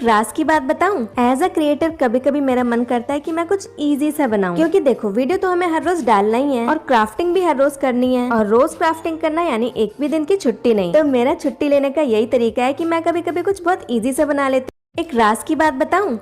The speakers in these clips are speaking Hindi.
राज की बात बताऊं, एज अ क्रिएटर कभी कभी मेरा मन करता है कि मैं कुछ इजी सा बनाऊं, क्योंकि देखो वीडियो तो हमें हर रोज डालना ही है और क्राफ्टिंग भी हर रोज करनी है, और रोज क्राफ्टिंग करना यानी एक भी दिन की छुट्टी नहीं। तो मेरा छुट्टी लेने का यही तरीका है कि मैं कभी कभी कुछ बहुत इजी सा बना लेती हूँ। एक राज की बात बताऊं,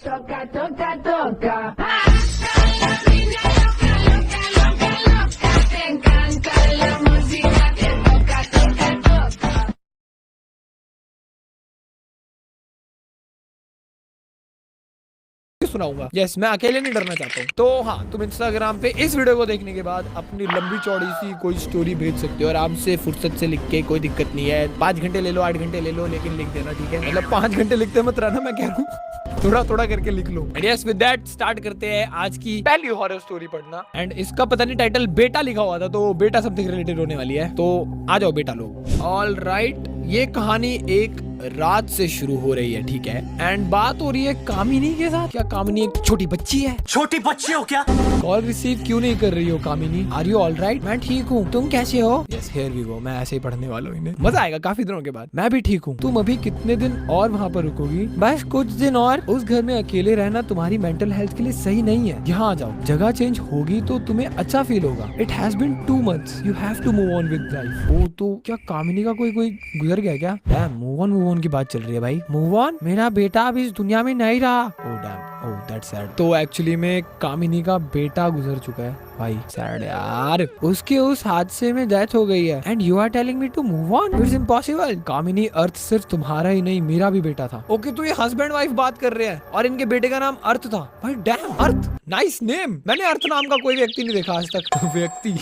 Toca, toca, toca. Te encanta la música que toca, toca, toca. सुनाऊंगा। यस, मैं अकेले नहीं डरना चाहता हूँ। तो हाँ, तुम इंस्टाग्राम पे इस वीडियो को देखने के बाद अपनी लंबी चौड़ी सी कोई स्टोरी भेज सकते हो आराम से, फुर्सत से लिख के, कोई दिक्कत नहीं है। 5 घंटे ले लो, 8 घंटे ले लो, लेकिन लिख देना, ठीक है? मतलब 5 घंटे लिखते मत रहना, मैं कह रहा हूँ थोड़ा थोड़ा करके लिख लो। यस, विद दैट स्टार्ट करते हैं आज की पहली हॉरर स्टोरी पढ़ना। एंड इसका पता नहीं टाइटल बेटा लिखा हुआ था, तो बेटा समथिंग रिलेटेड होने वाली है। तो आ जाओ बेटा लोग। ऑल राइट, ये कहानी एक रात से शुरू हो रही है, ठीक है? एंड बात हो रही है कामिनी के साथ। क्या कामिनी एक छोटी बच्ची है? छोटी बच्ची हो क्या? कॉल रिसीव क्यों नहीं कर रही हो Kamini? Are you all right? मैं ठीक हूँ, तुम कैसे हो? Yes, here we go. मैं ऐसे ही पढ़ने वाला हूँ इन्हें, मजा आएगा काफी दिनों के बाद। मैं भी ठीक हूँ। तुम अभी कितने दिन और वहाँ पर रुकोगी? बस कुछ दिन और। उस घर में अकेले रहना तुम्हारी मेंटल हेल्थ के लिए सही नहीं है। यहाँ आ जाओ, जगह चेंज होगी तो तुम्हें अच्छा फील होगा। It has been 2 months, you have to move on with life. Oh, तो क्या कामिनी का कोई गुजर गया क्या? मूव ऑन की बात चल रही है भाई। Move on? मेरा बेटा अब इस दुनिया में नहीं रहा। Oh damn, oh that's sad. तो एक्चुअली में कामिनी का बेटा गुजर चुका है भाई। सैड यार, उसके उस हादसे में डेथ हो गई है। And you are telling me to move on? It's impossible. Kamini, अर्थ सिर्फ तुम्हारा ही नहीं, मेरा भी बेटा था। ओके, तो ये हस्बैंड वाइफ बात कर रहे हैं और इनके बेटे का नाम अर्थ था भाई। डैम, अर्थ, नाइस नेम। मैंने अर्थ नाम का कोई व्यक्ति नहीं देखा आज तक। व्यक्ति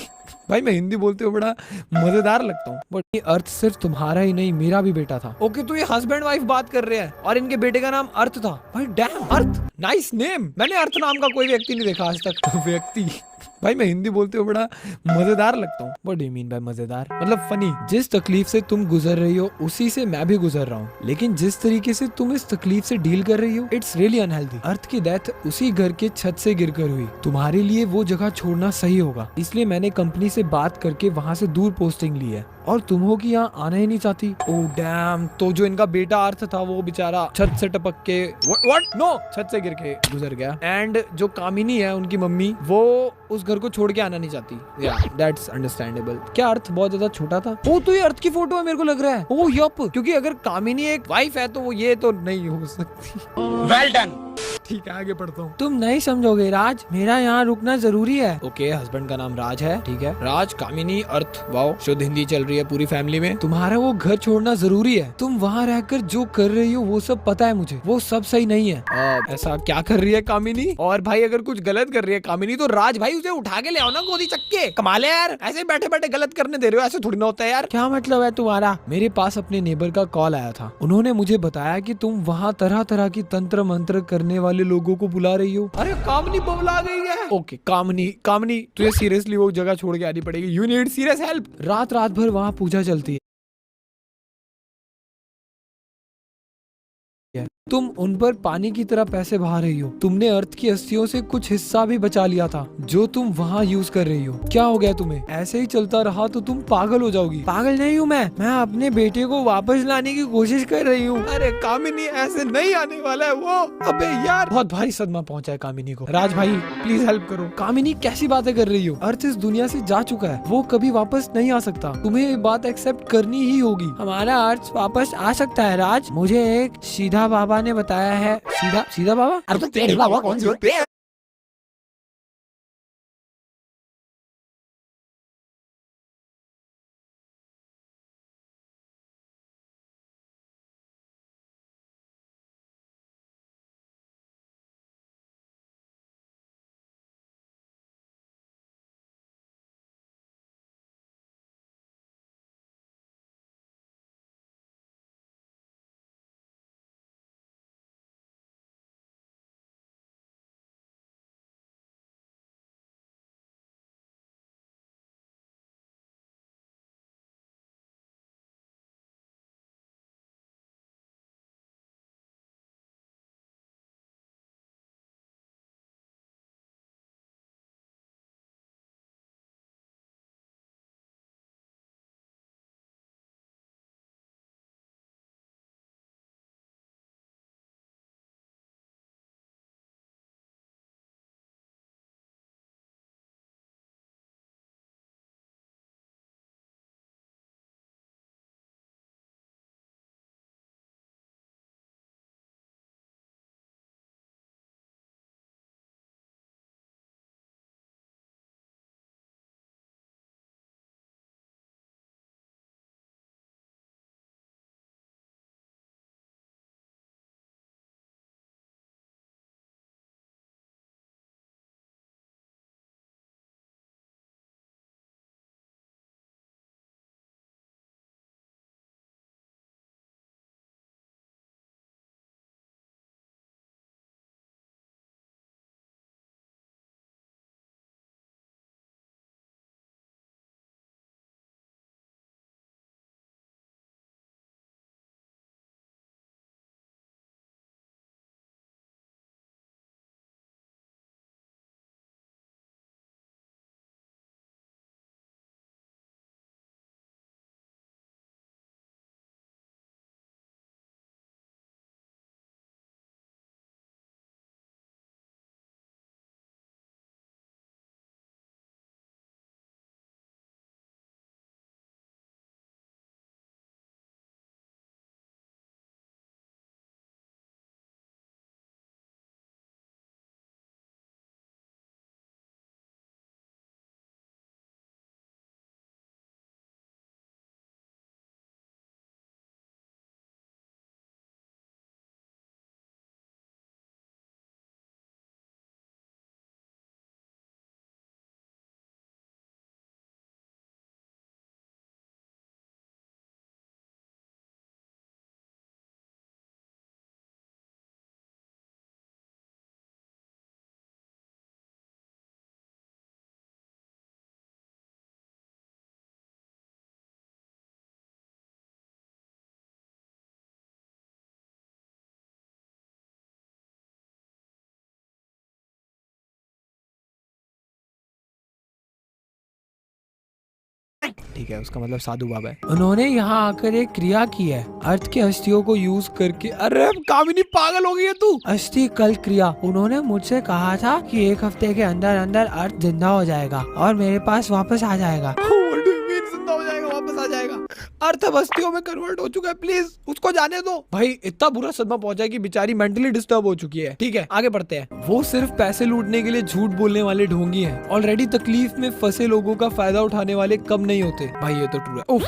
भाई, मैं हिंदी बोलते हुए बड़ा मजेदार लगता हूँ। बट ये अर्थ सिर्फ तुम्हारा ही नहीं, मेरा भी बेटा था। ओके, तो ये हस्बैंड वाइफ बात कर रहे हैं और इनके बेटे का नाम अर्थ था भाई। डैम, अर्थ, नाइस नेम। मैंने अर्थ नाम का कोई व्यक्ति नहीं देखा आज तक। व्यक्ति भाई, मैं हिंदी बोलते हुए बड़ा मजेदार लगता हूँ। What do you mean by मजेदार? मतलब फनी। जिस तकलीफ से तुम गुजर रही हो उसी से मैं भी गुजर रहा हूँ, लेकिन जिस तरीके से तुम इस तकलीफ से डील कर रही हो, इट्स रियली अनहेल्दी। अर्थ की डेथ उसी घर के छत से गिरकर हुई। तुम्हारे लिए वो जगह छोड़ना सही होगा, इसलिए मैंने कंपनी से बात करके वहाँ से दूर पोस्टिंग ली है। और तुम हो कि यहाँ आना ही नहीं चाहती। ओह डैम, तो जो इनका बेटा अर्थ था वो बेचारा छत से टपक के व्हाट नो छत से गिर के गुजर गया। एंड जो कामिनी है, उनकी मम्मी, वो उस घर को छोड़ के आना नहीं चाहती। या दैट्स अंडरस्टैंडेबल। क्या अर्थ बहुत ज्यादा छोटा था? ओ, तो ये अर्थ की फोटो है मेरे को लग रहा है। ओ यप, क्योंकि अगर कामिनी एक वाइफ है तो वो ये तो नहीं हो सकती। Well done. ठीक है, आगे पढ़ता हूँ। तुम नहीं समझोगे राज, मेरा यहाँ रुकना जरूरी है। ओके, हस्बैंड का नाम राज है, ठीक है। राज, कामिनी, अर्थ, वाओ, शुद्ध हिंदी चल रही है पूरी फैमिली में। तुम्हारा वो घर छोड़ना जरूरी है। तुम वहाँ रहकर जो कर रही हो वो सब पता है मुझे, वो सब सही नहीं है। ऐसा क्या कर रही है कामिनी? और भाई अगर कुछ गलत कर रही है कामिनी तो राज भाई उसे उठा के ले आओ ना गोदी चक्के। कमाल है यार, ऐसे बैठे बैठे गलत करने दे रहे हो, ऐसे थोड़ी ना होता है यार। क्या मतलब है तुम्हारा? मेरे पास अपने नेबर का कॉल आया था। उन्होंने मुझे बताया कि तुम वहाँ तरह तरह की तंत्र मंत्र करने वाले लोगों को बुला रही हो। अरे कामनी बबला गई है। ओके, कामनी, कामनी तुझे सीरियसली वो जगह छोड़ के आनी पड़ेगी। You need serious help. रात रात भर वहाँ पूजा चलती है। तुम उन पर पानी की तरह पैसे बहा रही हो। तुमने अर्थ की अस्थियों से कुछ हिस्सा भी बचा लिया था जो तुम वहाँ यूज कर रही हो। क्या हो गया तुम्हें? ऐसे ही चलता रहा तो तुम पागल हो जाओगी। पागल नहीं हूँ मैं अपने बेटे को वापस लाने की कोशिश कर रही हूँ। अरे कामिनी, ऐसे नहीं आने वाला है वो। अबे यार, बहुत भारी सदमा पहुंचा है कामिनी को। राज भाई प्लीज हेल्प करो। कामिनी कैसी बातें कर रही हो? अर्थ इस दुनिया से जा चुका है, वो कभी वापस नहीं आ सकता। तुम्हें ये बात एक्सेप्ट करनी ही होगी। हमारा अर्थ वापस आ सकता है राज, मुझे एक सीधा बाबा ने बताया है। सीधा सीधा बाबा? अरे तो तेरे बाबा कौन सी ठीक है, उसका मतलब साधु बाबा है। उन्होंने यहाँ आकर एक क्रिया की है अर्थ के अस्थियों को यूज करके। अरे कामिनी पागल हो गई है तू। अस्थि कल क्रिया। उन्होंने मुझसे कहा था कि 1 हफ्ते के अंदर अंदर अर्थ जिंदा हो जाएगा और मेरे पास वापस आ जाएगा। जिंदा हो जाएगा, वापस आ जाएगा। अर्थ अब अस्थियों में कन्वर्ट हो चुका है, प्लीज उसको जाने दो। भाई इतना बुरा सदमा पहुंचा है कि बेचारी मेंटली डिस्टर्ब हो चुकी है। ठीक है, आगे बढ़ते हैं। वो सिर्फ पैसे लूटने के लिए झूठ बोलने वाले ढोंगी हैं। ऑलरेडी तकलीफ में फंसे लोगों का फायदा उठाने वाले कम नहीं होते। भाई ये तो ट्रू है। उफ,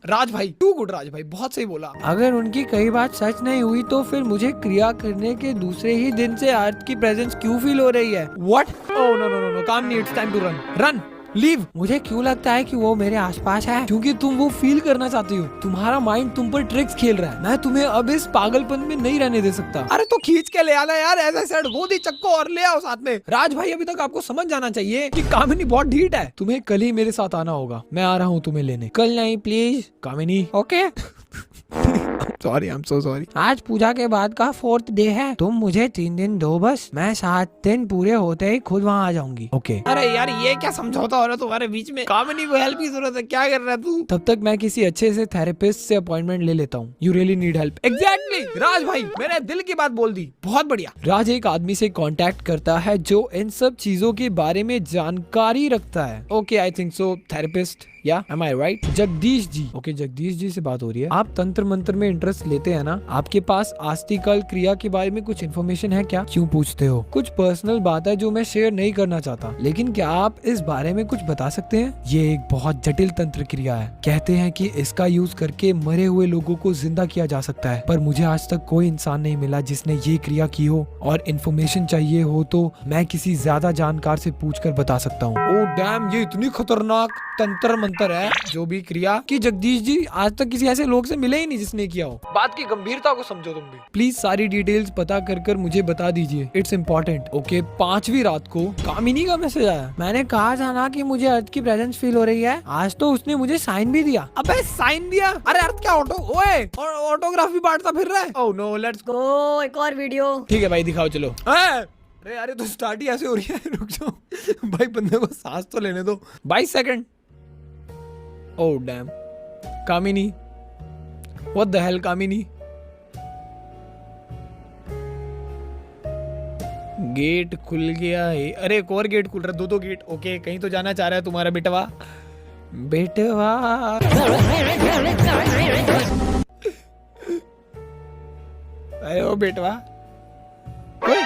राज भाई टू गुड। राज भाई बहुत सही बोला। अगर उनकी कई बात सच नहीं हुई तो फिर मुझे क्रिया करने के दूसरे ही दिन से अर्थ की प्रेजेंस क्यों फील हो रही है? What? Oh no no no no, Kamini, it's time to run. Run, leave. मुझे क्यों लगता है कि वो मेरे आसपास है? क्योंकि तुम वो फील करना चाहती हो। तुम्हारा माइंड तुम पर ट्रिक्स खेल रहा है। मैं तुम्हें अब इस पागलपन में नहीं रहने दे सकता। अरे तो खींच के ले आना यार, ऐसा सेट गोदी चक्को और ले आओ साथ में। राज भाई अभी तक आपको समझ जाना चाहिए कि कामिनी बहुत ढीठ है। तुम्हें कल ही मेरे साथ आना होगा। मैं आ रहा हूँ तुम्हें लेने। कल नहीं please Kamini. Okay sorry, I am so sorry. आज पूजा के बाद का 4th डे है। तुम मुझे 3 दिन दो बस। मैं 7 दिन पूरे होते ही खुद वहाँ आ जाऊंगी। ओके। अरे यार ये क्या समझौता हो रहा है तुम्हारे बीच में? कामिनी को हेल्प की जरूरत है, क्या कर रहा है तू? तब तक मैं किसी अच्छे से थेरेपिस्ट से अपॉइंटमेंट ले लेता हूँ। You really need help. Exactly Raj भाई, मेरे दिल की बात बोल दी। बहुत बढ़िया। राज एक आदमी से कांटेक्ट करता है जो इन सब चीजों के बारे में जानकारी रखता है। Okay, I think so therapist. या एम आई राइट? जगदीश जी। ओके, जगदीश जी से बात हो रही है। आप तंत्र मंत्र में इंटरेस्ट लेते हैं ना? आपके पास आस्तिकल क्रिया के बारे में कुछ इन्फॉर्मेशन है क्या? क्यों पूछते हो? कुछ पर्सनल बात है जो मैं शेयर नहीं करना चाहता, लेकिन क्या आप इस बारे में कुछ बता सकते हैं? ये एक बहुत जटिल तंत्र क्रिया है। कहते हैं कि इसका यूज करके मरे हुए लोगों को जिंदा किया जा सकता है, पर मुझे आज तक कोई इंसान नहीं मिला जिसने ये क्रिया की हो। और इन्फॉर्मेशन चाहिए हो तो मैं किसी ज्यादा जानकार से पूछकर बता सकता हूँ। ओह डैम, ये इतनी खतरनाक तंत्र मंत्र है जो भी क्रिया कि जगदीश जी आज तक किसी ऐसे लोग से मिले ही नहीं जिसने किया हो। बात की गंभीरता को समझो तुम भी। प्लीज सारी डिटेल्स पता कर मुझे बता दीजिए। It's important. ओके, 5वीं रात को कामिनी का मैसेज आया। मैंने कहा था ना कि मुझे अर्थ की प्रेजेंस फील हो रही है। आज तो उसने मुझे साइन भी दिया। अबे साइन दिया? अरे अर्थ क्या ओए ऑटोग्राफ भी बांटता फिर रहा है। Oh no, let's go. एक और वीडियो। ठीक है भाई, दिखाओ चलो। अरे यार तो स्टार्ट ही ऐसे हो रही है। रुक जाओ भाई, बंदे को सांस तो लेने दो। 22 second. Oh damn, Kamini, what the hell Kamini? Gate खुल गया है। अरे एक और गेट खुल रहा है, 2 गेट। ओके, कहीं तो जाना चाह रहा है तुम्हारा बेटवा। अरे ओ बेटवा।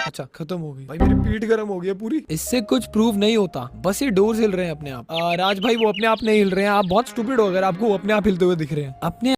अच्छा, खत्म हो गई। भाई मेरी पीठ गर्म हो गई है पूरी। इससे कुछ प्रूव नहीं होता, बस ये डोर्स हिल रहे हैं अपने आप। राज भाई वो अपने आप नहीं हिल रहे हैं। आप बहुत स्टूपिड हो अगर आपको वो अपने आप हिलते हुए दिख रहे हैं। अपने